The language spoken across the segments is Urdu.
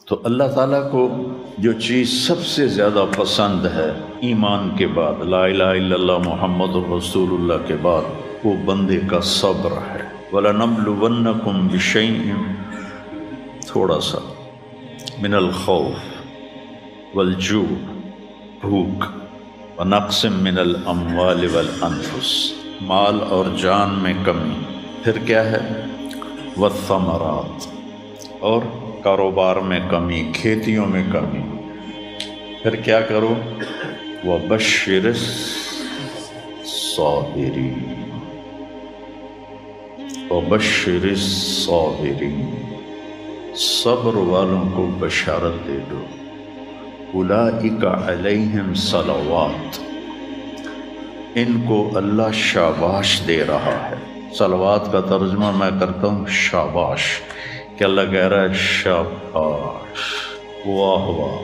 تو اللہ تعالیٰ کو جو چیز سب سے زیادہ پسند ہے ایمان کے بعد، لا الہ الا اللہ محمد رسول اللہ کے بعد، وہ بندے کا صبر ہے۔ وَلَنَبْلُوَنَّكُمْ بِشَيْءٍ، تھوڑا سا، من الخوف والجوع، بھوک، ونقص من الاموال والانفس، مال اور جان میں کمی، پھر کیا ہے، والثمرات، اور کاروبار میں کمی، کھیتیوں میں کمی، پھر کیا کرو، وَبَشِّرِ الصَّابِرِينَ، وَبَشِّرِ الصَّابِرِينَ، صبر والوں کو بشارت دے دو، اولئک علیہم صلوات، ان کو اللہ شاباش دے رہا ہے۔ صلوات کا ترجمہ میں کرتا ہوں شاباش، کہ اللہ کہہ رہا ہے شاباش، واہ واہ،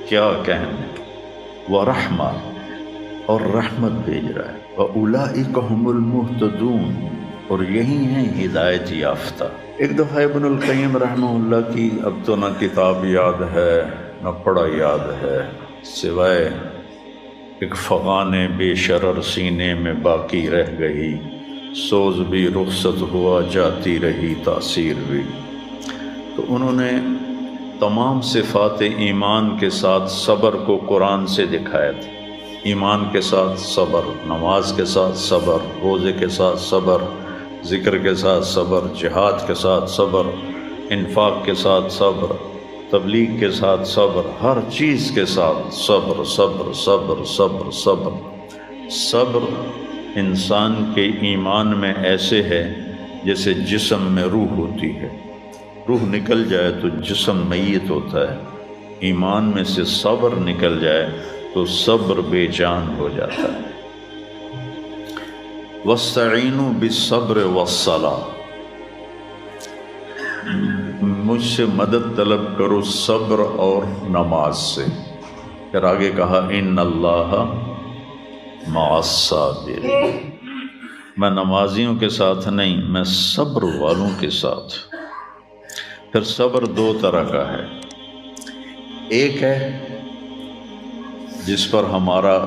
کیا کہنے، ورحمہ، اور رحمت بھیج رہا ہے، وَأُولَئِكَ هُمُ الْمُهْتَدُونَ، اور یہی ہیں ہدایت یافتہ۔ ایک دفعہ ابن القیم رحمہ اللہ کی اب تو نہ کتاب یاد ہے نہ پڑھا یاد ہے، سوائے ایک فغان بے شرر سینے میں باقی رہ گئی، سوز بھی رخصت ہوا جاتی رہی تاثیر بھی۔ تو انہوں نے تمام صفات ایمان کے ساتھ صبر کو قرآن سے دکھایا تھا۔ ایمان کے ساتھ صبر، نماز کے ساتھ صبر، روزے کے ساتھ صبر، ذکر کے ساتھ صبر، جہاد کے ساتھ صبر، انفاق کے ساتھ صبر، تبلیغ کے ساتھ صبر، ہر چیز کے ساتھ صبر صبر صبر صبر صبر۔ صبر انسان کے ایمان میں ایسے ہے جیسے جسم میں روح ہوتی ہے، روح نکل جائے تو جسم میت ہوتا ہے، ایمان میں سے صبر نکل جائے تو صبر بے جان ہو جاتا ہے۔ وَاسْتَعِینُوا بِالصَّبْرِ وَالصَّلَاةِ، مجھ سے مدد طلب کرو صبر اور نماز سے۔ پھر آگے کہا اِنَّ اللَّهَ مَعَ الصَّابِرِينَ، میں نمازیوں کے ساتھ نہیں، میں صبر والوں کے ساتھ۔ پھر صبر دو طرح کا ہے، ایک ہے جس پر ہمارا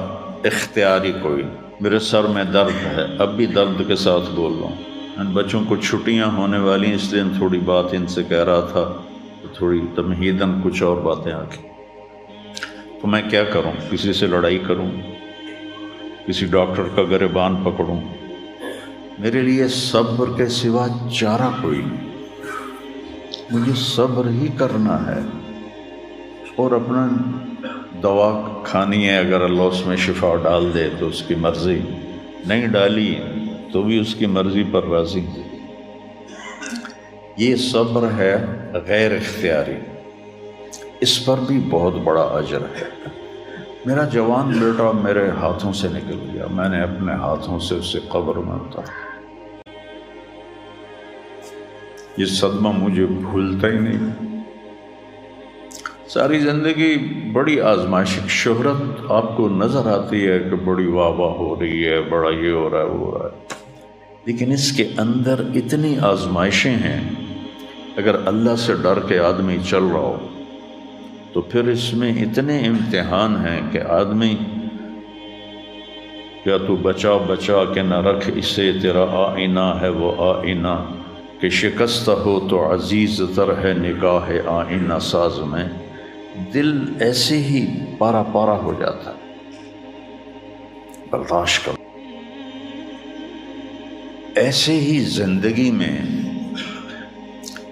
اختیاری کوئی، میرے سر میں درد ہے، اب بھی درد کے ساتھ بول رہا ہوں، ان بچوں کو چھٹیاں ہونے والی ہیں، اس لیے تھوڑی بات ان سے کہہ رہا تھا، تھوڑی تمہیداً کچھ اور باتیں آ گئی۔ تو میں کیا کروں، کسی سے لڑائی کروں، کسی ڈاکٹر کا گریبان پکڑوں؟ میرے لیے صبر کے سوا چارہ کوئی نہیں، مجھے صبر ہی کرنا ہے، اور اپنا دوا کھانی ہے، اگر اللہ اس میں شفا ڈال دے تو اس کی مرضی، نہیں ڈالی تو بھی اس کی مرضی پر راضی۔ یہ صبر ہے غیر اختیاری، اس پر بھی بہت بڑا اجر ہے۔ میرا جوان بیٹا میرے ہاتھوں سے نکل گیا، میں نے اپنے ہاتھوں سے اسے قبر میں اتارا، یہ صدمہ مجھے بھولتا ہی نہیں۔ ساری زندگی بڑی آزمائش، شہرت آپ کو نظر آتی ہے کہ بڑی واہ واہ ہو رہی ہے، بڑا یہ ہو رہا ہے وہ ہو رہا ہے، لیکن اس کے اندر اتنی آزمائشیں ہیں، اگر اللہ سے ڈر کے آدمی چل رہا ہو تو پھر اس میں اتنے امتحان ہیں کہ آدمی یا تو بچا بچا کے نہ رکھ اسے، تیرا آئینہ ہے وہ آئینہ، کہ شکستہ ہو تو عزیز تر ہے نگاہ آئینہ ساز میں۔ دل ایسے ہی پارا پارا ہو جاتا ہے، برداشت کرو۔ ایسے ہی زندگی میں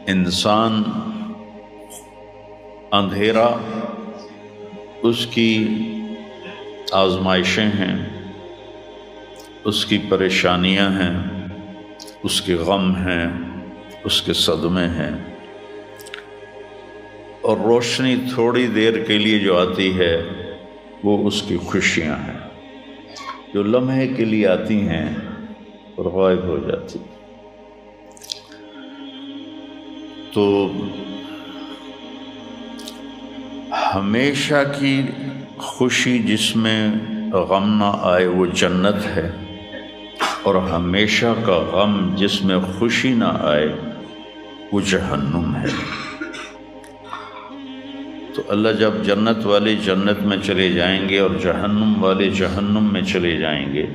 انسان اندھیرا اس کی آزمائشیں ہیں، اس کی پریشانیاں ہیں، اس کے غم ہیں، اس کے صدمے ہیں، اور روشنی تھوڑی دیر کے لیے جو آتی ہے وہ اس کی خوشیاں ہیں، جو لمحے کے لیے آتی ہیں اور غائب ہو جاتی۔ تو ہمیشہ کی خوشی جس میں غم نہ آئے وہ جنت ہے، اور ہمیشہ کا غم جس میں خوشی نہ آئے وہ جہنم ہے۔ تو اللہ جب جنت والے جنت میں چلے جائیں گے اور جہنم والے جہنم میں چلے جائیں گے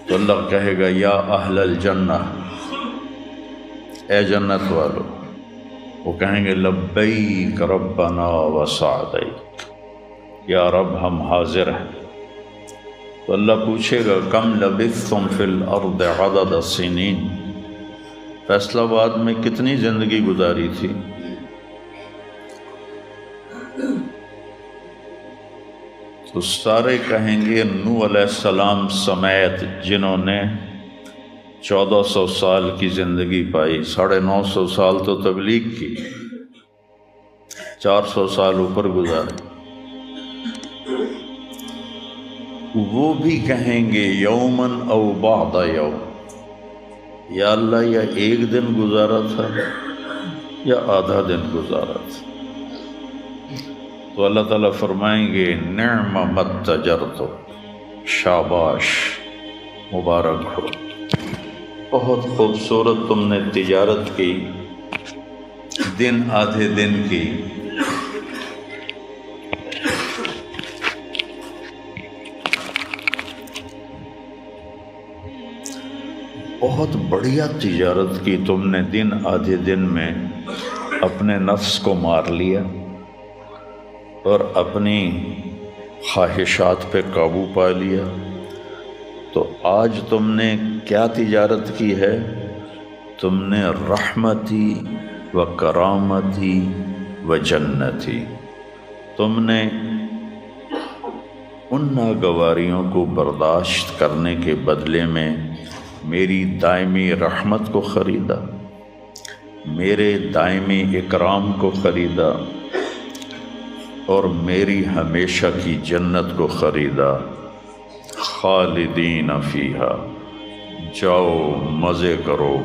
تو اللہ کہے گا یا اہل الجنہ، اے جنت والو، وہ کہیں گے لبیک ربنا وسعدیک، یا رب ہم حاضر ہیں۔ تو اللہ پوچھے گا کم لبثتم فی الارض عدد السنین، فیصل آباد میں کتنی زندگی گزاری تھی؟ تو سارے کہیں گے نوح علیہ السلام سمیت جنہوں نے 1400 سال کی زندگی پائی، 950 سال تو تبلیغ کی، 400 سال اوپر گزارے، وہ بھی کہیں گے یومن او بعد یوم، یا اللہ یا ایک دن گزارا تھا یا آدھا دن گزارا تھا۔ تو اللہ تعالیٰ فرمائیں گے نعم متجرت، شاباش، مبارک ہو، بہت خوبصورت تم نے تجارت کی، دن آدھے دن کی، بہت بڑھیا تجارت کی تم نے، دن آدھے دن میں اپنے نفس کو مار لیا اور اپنی خواہشات پہ قابو پا لیا۔ تو آج تم نے کیا تجارت کی ہے؟ تم نے رحمتی و کرامتی و جنتی، تم نے ان ناگواریوں کو برداشت کرنے کے بدلے میں میری دائمی رحمت کو خریدا، میرے دائمی اکرام کو خریدا اور میری ہمیشہ کی جنت کو خریدا۔ خالدین فیہا، جاؤ مزے کرو،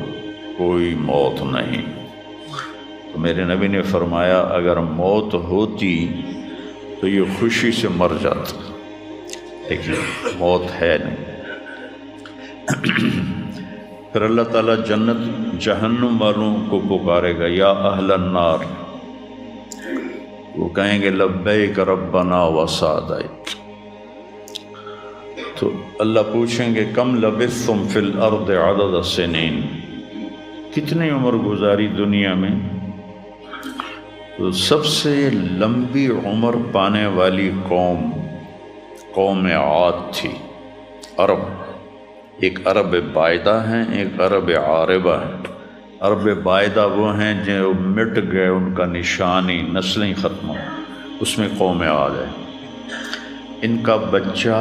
کوئی موت نہیں۔ تو میرے نبی نے فرمایا اگر موت ہوتی تو یہ خوشی سے مر جاتا، لیکن موت ہے نہیں۔ پھر اللہ تعالیٰ جنت جہنم والوں کو پکارے گا یا اہل النار، وہ کہیں گے لبیک ربنا وسعدیک۔ تو اللہ پوچھیں گے کم لبثتم فی الارض عدد السنین، کتنی عمر گزاری دنیا میں؟ تو سب سے لمبی عمر پانے والی قوم عاد تھی، عرب۔ ایک عرب بائدہ ہیں، ایک عرب عاربہ ہیں۔ عرب بائدہ وہ ہیں جو مٹ گئے، ان کا نشانی نسلیں ختم ہو، اس میں قوم عاد ہے۔ ان کا بچہ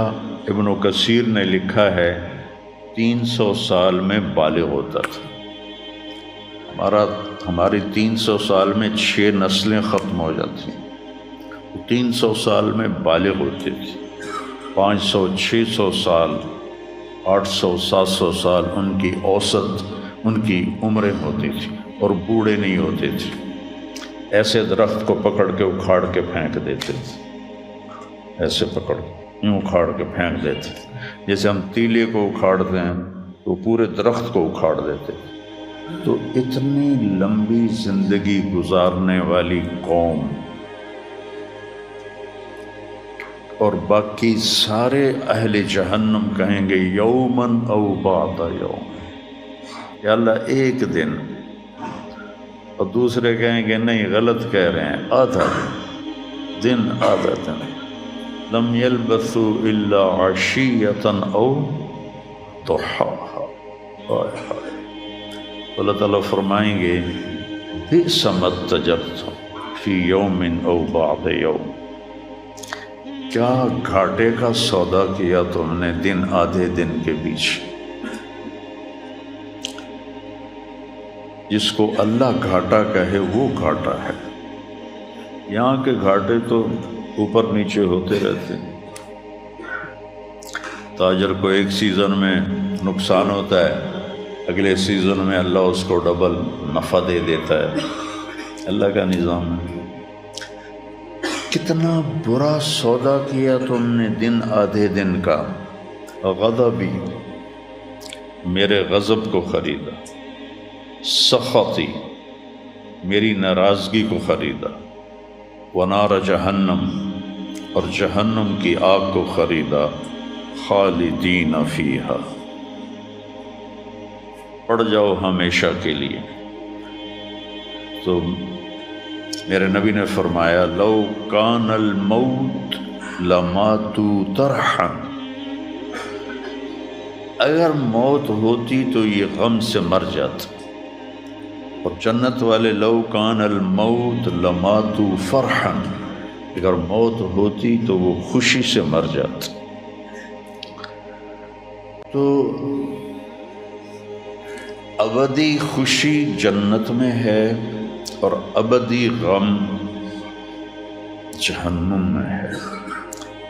ابن کثیر نے لکھا ہے 300 سال میں بالغ ہوتا تھا۔ ہماری 300 سال میں 6 نسلیں ختم ہو جاتی، 300 سال میں بالغ ہوتی تھی۔ 500 600 سال 800 700 سال ان کی اوسط ان کی عمریں ہوتی تھی اور بوڑھے نہیں ہوتے تھے۔ ایسے درخت کو پکڑ کے اکھاڑ کے پھینک دیتے تھے، ایسے پکڑ یوں اکھاڑ کے پھینک دیتے، جیسے ہم تیلے کو اکھاڑتے ہیں تو پورے درخت کو اکھاڑ دیتے۔ تو اتنی لمبی زندگی گزارنے والی قوم، اور باقی سارے اہل جہنم کہیں گے یومن او بعد یوم، یا اللہ ایک دن، اور دوسرے کہیں گے نہیں غلط کہہ رہے ہیں، آدھا دن آدھا دن۔ لم یلبثوا الا عشیۃ او ضحاہا۔ اللہ تعالیٰ فرمائیں گے بئس ما اتجرتم فی یوم او بعد یوم، کیا گھاٹے کا سودا کیا تم نے دن آدھے دن کے بیچ۔ جس کو اللہ گھاٹا کہے وہ گھاٹا ہے، یہاں کے گھاٹے تو اوپر نیچے ہوتے رہتے ہیں۔ تاجر کو ایک سیزن میں نقصان ہوتا ہے، اگلے سیزن میں اللہ اس کو ڈبل نفع دے دیتا ہے، اللہ کا نظام ہے۔ کتنا برا سودا کیا تم نے دن آدھے دن کا۔ غضبی، میرے غضب کو خریدا، سخطی، میری ناراضگی کو خریدا، ونار جہنم، اور جہنم کی آگ کو خریدا، خالدین فیہا، پڑ جاؤ ہمیشہ کے لیے۔ تو میرے نبی نے فرمایا لو کان الموت لماتوا طرحا، اگر موت ہوتی تو یہ غم سے مر جاتے، اور جنت والے لو کان الموت لماتوا فرحا، اگر موت ہوتی تو وہ خوشی سے مر جاتے۔ تو ابدی خوشی جنت میں ہے اور ابدی غم جہنم میں ہے۔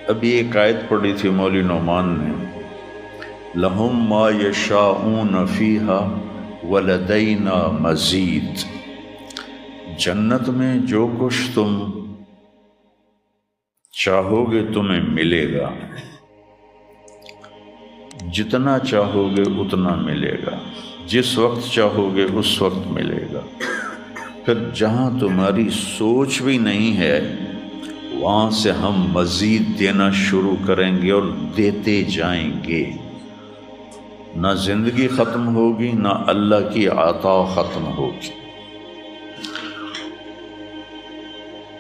ابھی ایک آیت پڑھی تھی مولوی نعمان نے، لہم ما یشاءون فیہا ولدینا مزید، جنت میں جو کچھ تم چاہو گے تمہیں ملے گا، جتنا چاہو گے اتنا ملے گا، جس وقت چاہو گے اس وقت ملے گا۔ پھر جہاں تمہاری سوچ بھی نہیں ہے وہاں سے ہم مزید دینا شروع کریں گے اور دیتے جائیں گے، نہ زندگی ختم ہوگی نہ اللہ کی عطا ختم ہوگی۔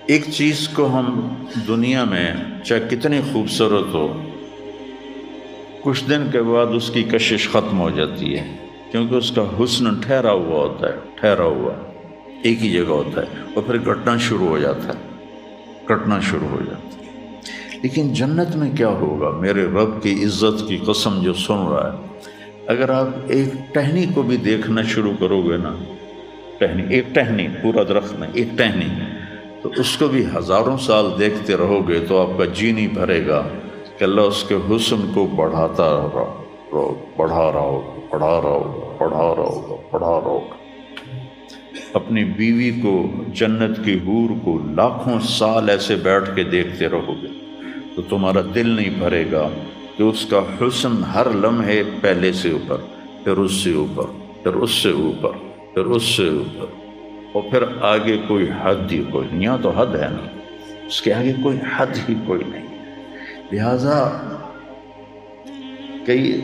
ایک چیز کو ہم دنیا میں چاہے کتنی خوبصورت ہو، کچھ دن کے بعد اس کی کشش ختم ہو جاتی ہے، کیونکہ اس کا حسن ٹھہرا ہوا ہوتا ہے، ٹھہرا ہوا ایک ہی جگہ ہوتا ہے، اور پھر کٹنا شروع ہو جاتا ہے، کٹنا شروع ہو جاتا ہے۔ لیکن جنت میں کیا ہوگا؟ میرے رب کی عزت کی قسم جو سن رہا ہے، اگر آپ ایک ٹہنی کو بھی دیکھنا شروع کرو گے نا، ایک ٹہنی، پورا درخت نہیں، ایک ٹہنی، تو اس کو بھی ہزاروں سال دیکھتے رہو گے تو آپ کا جی نہیں بھرے گا کہ اللہ اس کے حسن کو بڑھاتا رہو، بڑھا رہا ہوگا، بڑھا رہا ہوگا، بڑھا رہا ہوگا، بڑھا رہا ہوگا۔ اپنی بیوی کو، جنت کی حور کو لاکھوں سال ایسے بیٹھ کے دیکھتے رہو گے تو تمہارا دل نہیں بھرے گا کہ اس کا حسن ہر لمحے پہلے سے اوپر، پھر اس سے اوپر، پھر اس سے اوپر، پھر اس سے اوپر، اور پھر آگے کوئی حد ہی کوئی نہیں۔ یہاں تو حد ہے نا، اس کے آگے کوئی حد ہی کوئی نہیں۔ لہٰذا کئی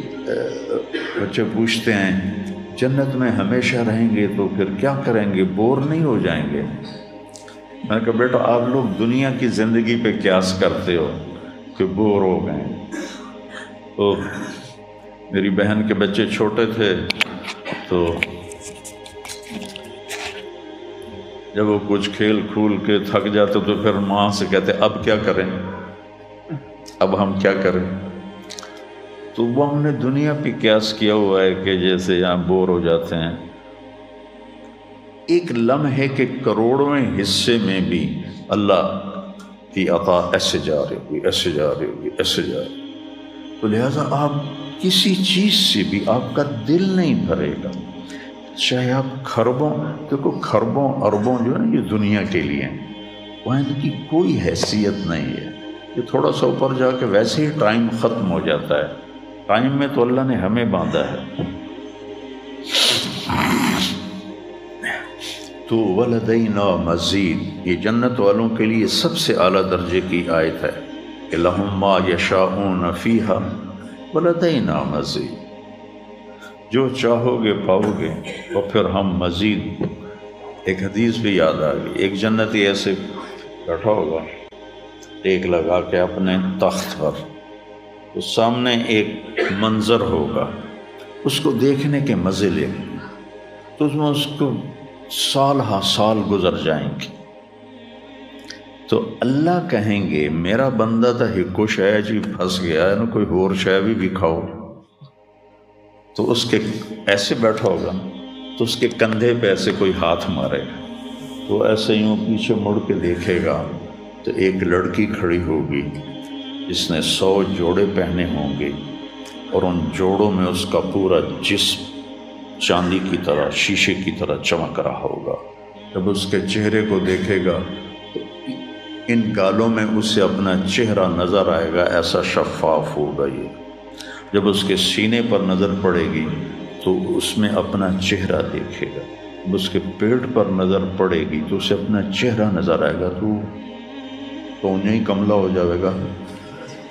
بچے پوچھتے ہیں جنت میں ہمیشہ رہیں گے تو پھر کیا کریں گے، بور نہیں ہو جائیں گے؟ میں نے کہا بیٹا آپ لوگ دنیا کی زندگی پہ قیاس کرتے ہو کہ بور ہو گئے۔ تو میری بہن کے بچے چھوٹے تھے تو جب وہ کچھ کھیل کھول کے تھک جاتے تو پھر ماں سے کہتے اب کیا کریں، اب ہم کیا کریں؟ تو وہ ہم نے دنیا پہ قیاس کیا ہوا ہے کہ جیسے یہاں بور ہو جاتے ہیں، ایک لمحے کے کروڑویں حصے میں بھی اللہ کی عطا ایسے جا رہی ہوگی، ایسے جا رہی ہوگی، ایسے جا رہی۔ تو لہٰذا آپ کسی چیز سے بھی آپ کا دل نہیں بھرے گا، چاہے آپ خربوں، دیکھو خربوں اربوں جو ہے نا یہ دنیا کے لیے ہیں، وہاں ان کی کوئی حیثیت نہیں ہے۔ یہ تھوڑا سا اوپر جا کے ویسے ہی ٹائم ختم ہو جاتا ہے، ٹائم میں تو اللہ نے ہمیں باندھا ہے۔ تو ولدینا مزید، یہ جنت والوں کے لیے سب سے اعلیٰ درجے کی آیت ہے کہ لہم ما یشاءون فیہا ولدینا مزید، جو چاہو گے پاؤ گے، اور پھر ہم مزید۔ ایک حدیث بھی یاد آ گئی، ایک جنتی ایسے بیٹھا ہوگا ٹیک لگا کے اپنے تخت پر، تو سامنے ایک منظر ہوگا، اس کو دیکھنے کے مزے لے، تو اس میں اس کو سال ہا سال گزر جائیں گے۔ تو اللہ کہیں گے میرا بندہ تھا ہکو شے جی پھنس گیا ہے نا، کوئی اور شے بھی کھاؤ۔ تو اس کے ایسے بیٹھا ہوگا تو اس کے کندھے پہ ایسے کوئی ہاتھ مارے گا، تو ایسے یوں پیچھے مڑ کے دیکھے گا تو ایک لڑکی کھڑی ہوگی جس نے 100 جوڑے پہنے ہوں گے، اور ان جوڑوں میں اس کا پورا جسم چاندی کی طرح، شیشے کی طرح چمک رہا ہوگا۔ جب اس کے چہرے کو دیکھے گا تو ان گالوں میں اسے اپنا چہرہ نظر آئے گا، ایسا شفاف ہوگا یہ۔ جب اس کے سینے پر نظر پڑے گی تو اس میں اپنا چہرہ دیکھے گا، جب اس کے پیٹ پر نظر پڑے گی تو اسے اپنا چہرہ نظر آئے گا، تو تو انہیں ہی کملہ ہو جائے گا.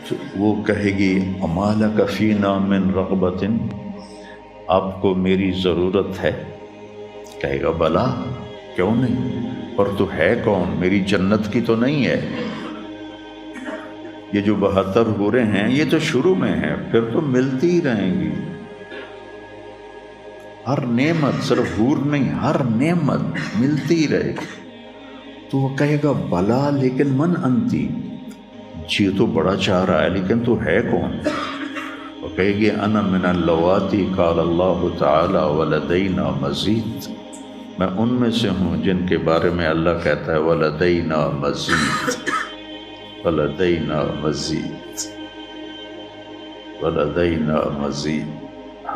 تو وہ کہے گی اما لک فینا من رغبۃ، آپ کو میری ضرورت ہے؟ کہے گا بلا، کیوں نہیں، پر تو ہے کون، میری جنت کی تو نہیں ہے. یہ جو 72 حوریں ہیں یہ تو شروع میں ہیں، پھر تو ملتی ہی رہیں گی. ہر نعمت، صرف حور نہیں، ہر نعمت ملتی ہی رہے گی. تو وہ کہے گا بلا لیکن من انتی، جی تو بڑا چاہ رہا ہے لیکن تو ہے کون؟ وہ کہے گی انا من اللواتی قال اللہ تعالی ولدینا مزید، میں ان میں سے ہوں جن کے بارے میں اللہ کہتا ہے ولدینا مزید، ولدینا مزید، ولدینا مزید،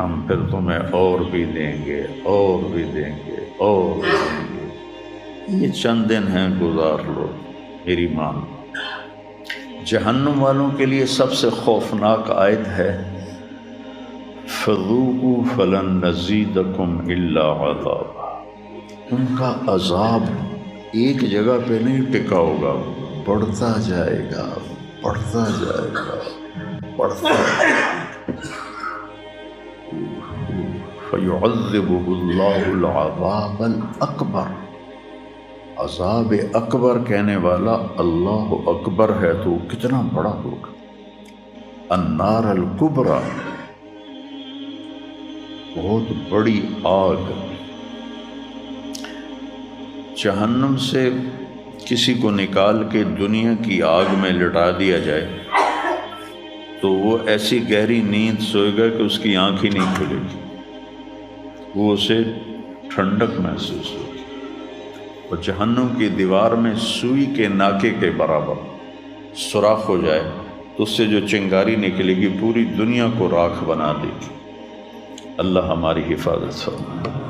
ہم پھر تمہیں اور بھی دیں گے، اور بھی دیں گے، اور بھی دیں گے. یہ چند دن ہیں، گزار لو، میری مان. جہنم والوں کے لیے سب سے خوفناک آیت ہے فَذُوقُوا فَلَن نَّزِيدَكُمْ إِلَّا عَذَابًا. ان کا عذاب ایک جگہ پہ نہیں ٹکا ہوگا، بڑھتا جائے گا، بڑھتا جائے گا، بڑھتا جائے گا. فَيُعَذِّبُهُ اللَّهُ الْعَذَابَ الْأَكْبَرَ. عذاب اکبر کہنے والا اللہ اکبر ہے تو کتنا بڑا ہوگا. النار الکبریٰ، بہت بڑی آگ. جہنم سے کسی کو نکال کے دنیا کی آگ میں لٹا دیا جائے تو وہ ایسی گہری نیند سوئے گا کہ اس کی آنکھ ہی نہیں کھلے گی، وہ اسے ٹھنڈک محسوس ہوگی. اور جہنم کی دیوار میں سوئی کے ناکے کے برابر سوراخ ہو جائے تو اس سے جو چنگاری نکلے گی پوری دنیا کو راکھ بنا دے گی. اللہ ہماری حفاظت فرمائے.